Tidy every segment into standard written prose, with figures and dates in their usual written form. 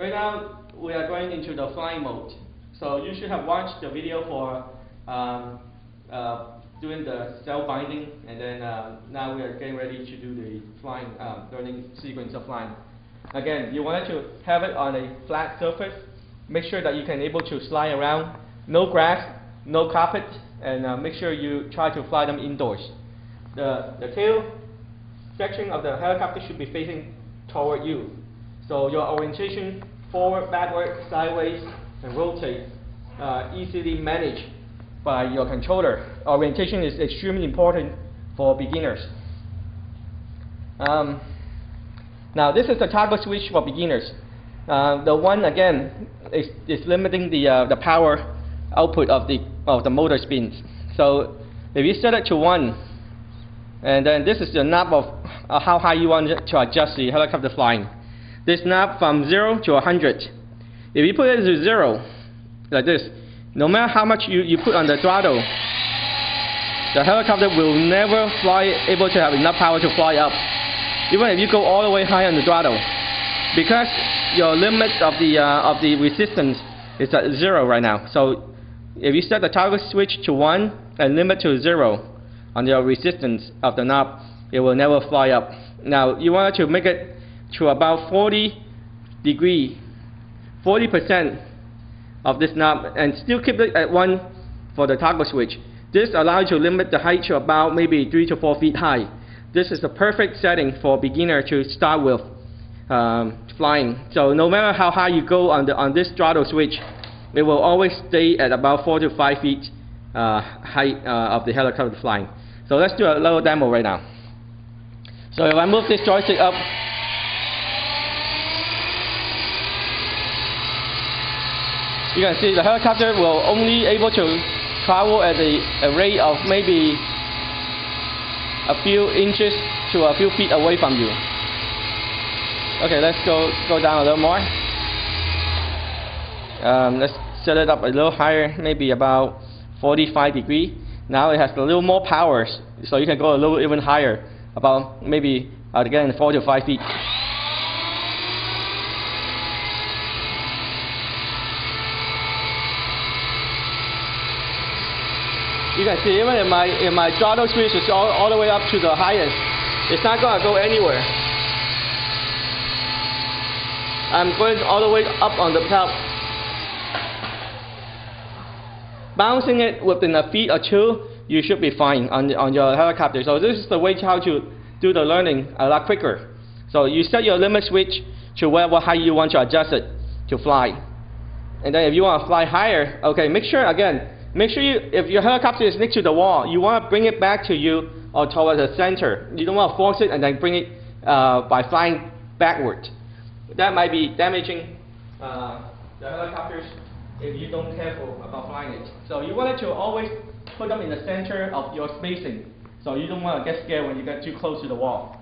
Right now, we are going into the flying mode. So you should have watched the video for doing the cell binding, and then now we are getting ready to do the flying, learning sequence of flying. Again, you want to have it on a flat surface. Make sure that you can able to slide around. No grass, no carpet, and make sure you try to fly them indoors. The tail section of the helicopter should be facing toward you. So your orientation, forward, backward, sideways, and rotate, easily managed by your controller. Orientation is extremely important for beginners. Now this is the toggle switch for beginners. The one again is limiting the power output of the motor spins. So if you set it to 1, and then this is the knob of how high you want to adjust the helicopter flying. This knob from 0 to 100. If you put it to 0, like this, no matter how much you put on the throttle, the helicopter will never able to have enough power to fly up. Even if you go all the way high on the throttle, because your limit of the resistance is at 0 right now. So if you set the toggle switch to 1 and limit to 0 on your resistance of the knob, it will never fly up. Now you want to make it to about 40% of this knob, and still keep it at 1 for the toggle switch. This allows you to limit the height to about maybe 3 to 4 feet high. This is the perfect setting for beginner to start with flying. So no matter how high you go on this throttle switch, it will always stay at about 4 to 5 feet height of the helicopter flying. So let's do a little demo right now. So if I move this joystick up, you can see the helicopter will only able to travel at a rate of maybe a few inches to a few feet away from you. Okay, let's go down a little more. Let's set it up a little higher, maybe about 45 degrees. Now it has a little more power, so you can go a little even higher, about maybe again 4 to 5 feet. You can see even if my throttle switch is all the way up to the highest, it's not going to go anywhere. I'm going all the way up on the top. Bouncing it within a feet or two, you should be fine on your helicopter. So this is the way how to do the learning a lot quicker. So you set your limit switch to whatever height you want to adjust it to fly. And then if you want to fly higher, okay, make sure if your helicopter is next to the wall, you want to bring it back to you or towards the center. You don't want to force it and then bring it by flying backward. That might be damaging the helicopters if you don't careful about flying it. So you want to always put them in the center of your spacing. So you don't want to get scared when you get too close to the wall.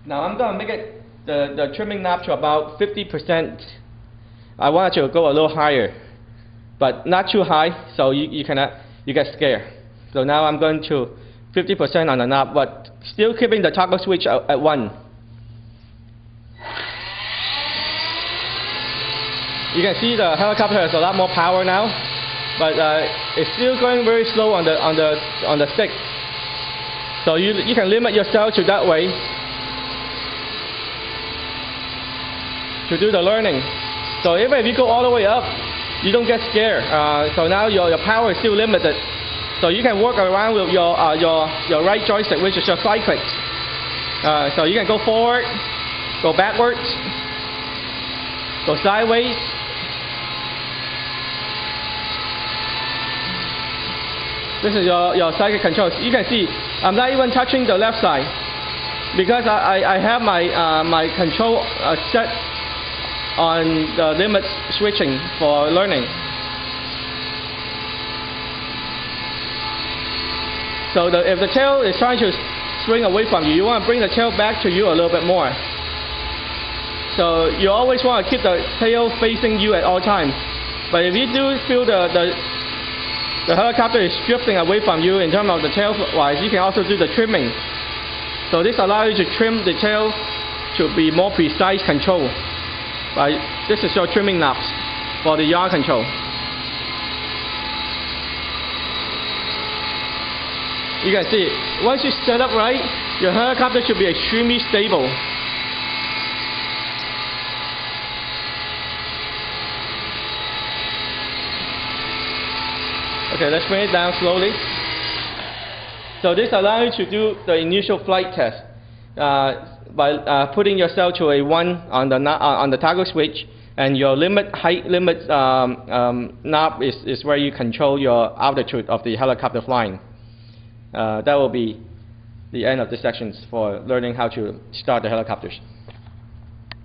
Now I'm going to make it the trimming knob to about 50%. I want it to go a little higher, but not too high, so you get scared. So now I'm going to 50% on the knob, but still keeping the toggle switch at 1. You can see the helicopter has a lot more power now, but it's still going very slow on the stick. So you can limit yourself to that way to do the learning. So even if you go all the way up, you don't get scared. So now your power is still limited. So you can work around with your right joystick, which is your side click. So you can go forward, go backwards, go sideways. This is your side click controls. You can see I'm not even touching the left side because I have my control set on the limit switching for learning. So if the tail is trying to swing away from you, you want to bring the tail back to you a little bit more. So you always want to keep the tail facing you at all times. But if you do feel the helicopter is drifting away from you in terms of the tail wise, you can also do the trimming. So this allows you to trim the tail to be more precise control. This is your trimming knobs for the yaw control. You can see, once you set up right, your helicopter should be extremely stable. Okay, let's bring it down slowly. So this allows you to do the initial flight test by putting yourself to a 1 on the toggle switch, and your height limit knob is where you control your altitude of the helicopter flying. That will be the end of the sections for learning how to start the helicopters.